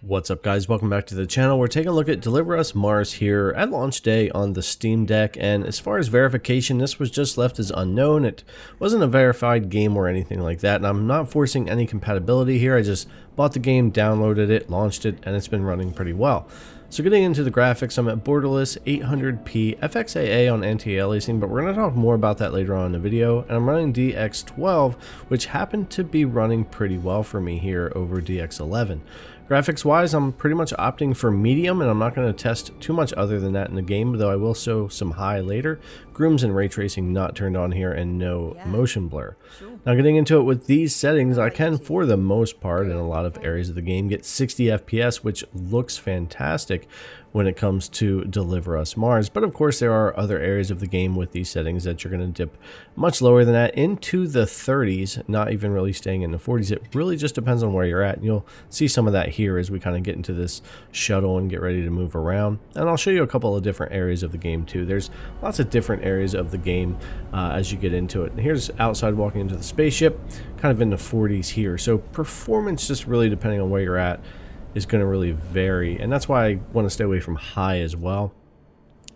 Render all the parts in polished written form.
What's up, guys? Welcome back to the channel. We're taking a look at Deliver Us Mars here at launch day on the Steam Deck, and as far as verification, this was just left as unknown. It wasn't a verified game or anything like that, and I'm not forcing any compatibility here. I just bought the game, downloaded it, launched it, and it's been running pretty well. So getting into the graphics, I'm at borderless 800p FXAA on anti-aliasing, but we're going to talk more about that later on in the video. And I'm running DX12, which happened to be running pretty well for me here over DX11. Graphics wise, I'm pretty much opting for medium, and I'm not going to test too much other than that in the game, though I will show some high later. Grooms and ray tracing not turned on here, and no motion blur. Now getting into it with these settings, I can, for the most part, in a lot of areas of the game, get 60 FPS, which looks fantastic when it comes to Deliver Us Mars. But of course, there are other areas of the game with these settings that you're going to dip much lower than that into the 30s, not even really staying in the 40s. It really just depends on where you're at, and you'll see some of that here as we kind of get into this shuttle and get ready to move around. And I'll show you a couple of different areas of the game too. There's lots of different areas of the game as you get into it. And here's outside walking into the spaceship, kind of in the 40s here. So performance, just really depending on where you're at, is going to really vary, and that's why I want to stay away from high as well.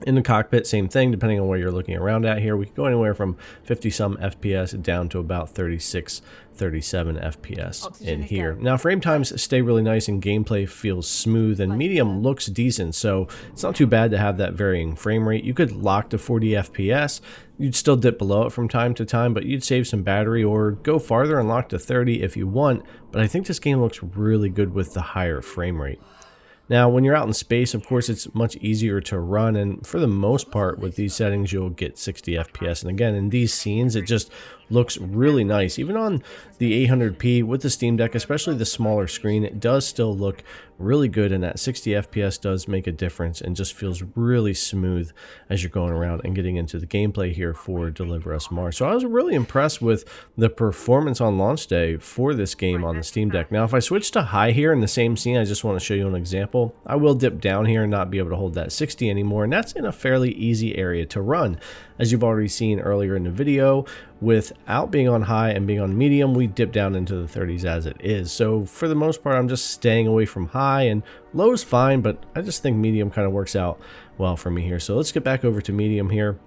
In the cockpit, same thing, depending on where you're looking around at here. We can go anywhere from 50 some FPS down to about 36, 37 FPS in here. Now, frame times stay really nice and gameplay feels smooth, and medium looks decent, so it's not too bad to have that varying frame rate. You could lock to 40 FPS. You'd still dip below it from time to time, but you'd save some battery, or go farther and lock to 30 if you want. But I think this game looks really good with the higher frame rate. Now, when you're out in space, of course, it's much easier to run, and for the most part, with these settings, you'll get 60 FPS. And again, in these scenes, it just looks really nice. Even on the 800p with the Steam Deck, especially the smaller screen, it does still look really good, and that 60 FPS does make a difference and just feels really smooth as you're going around and getting into the gameplay here for Deliver Us Mars. So I was really impressed with the performance on launch day for this game on the Steam Deck. Now, if I switch to high here in the same scene, I just want to show you an example. I will dip down here and not be able to hold that 60 anymore, and that's in a fairly easy area to run. As you've already seen earlier in the video, without being on high and being on medium, we dip down into the 30s as it is. So for the most part, I'm just staying away from high, and low is fine, but I just think medium kind of works out well for me here. So let's get back over to medium here.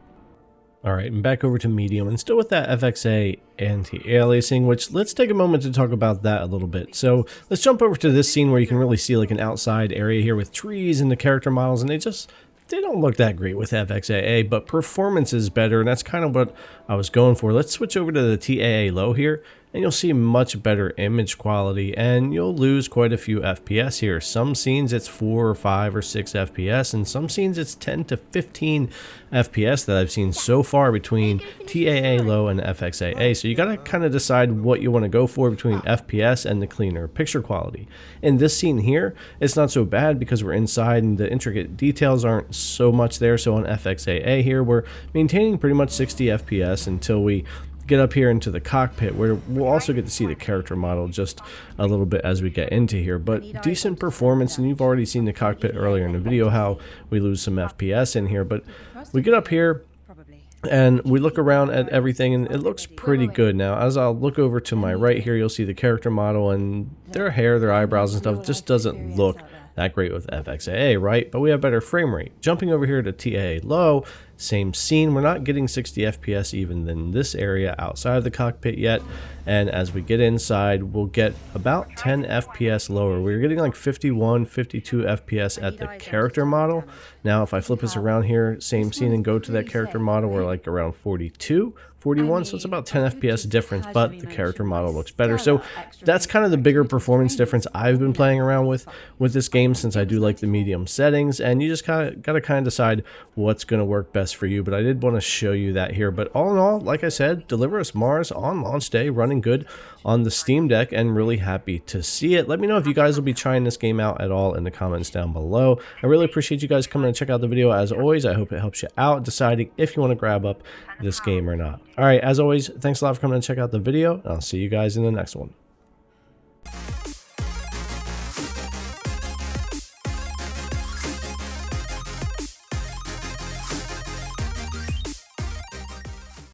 All right, and back over to medium, and still with that FXA anti-aliasing, which let's take a moment to talk about that a little bit. So let's jump over to this scene where you can really see like an outside area here with trees and the character models, and they don't look that great with FXAA, but performance is better, and that's kind of what I was going for. Let's switch over to the TAA low here, and you'll see much better image quality, and you'll lose quite a few FPS here. Some scenes it's 4 or 5 or 6 FPS, and some scenes it's 10 to 15 FPS that I've seen so far between TAA low and FXAA. So you gotta kind of decide what you want to go for between FPS and the cleaner picture quality. In this scene here, it's not so bad because we're inside and the intricate details aren't so much there. So on FXAA here, we're maintaining pretty much 60 FPS until we get up here into the cockpit, where we'll also get to see the character model just a little bit as we get into here. But decent performance, and you've already seen the cockpit earlier in the video how we lose some FPS in here. But we get up here and we look around at everything, and it looks pretty good. Now, as I'll look over to my right here, you'll see the character model, and their hair, their eyebrows and stuff just doesn't look that great with FXAA, right? But we have better frame rate. Jumping over here to TAA low, same scene. We're not getting 60 FPS even in this area outside of the cockpit yet. And as we get inside, we'll get about 10 FPS lower. We're getting like 51, 52 FPS at the character model. Now, if I flip this around here, same scene, and go to that character model, we're like around 42, 41, so it's about 10 FPS difference, but the character model looks better. So that's kind of the bigger performance difference I've been playing around with this game, since I do like the medium settings, and you just got to kind of decide what's going to work best for you. But I did want to show you that here. But all in all, like I said, Deliver Us Mars on launch day, running good on the Steam Deck, and really happy to see it. Let me know if you guys will be trying this game out at all in the comments down below. I really appreciate you guys coming and check out the video. As always, I hope it helps you out deciding if you want to grab up this game or not. All right, as always, thanks a lot for coming and check out the video, and I'll see you guys in the next one.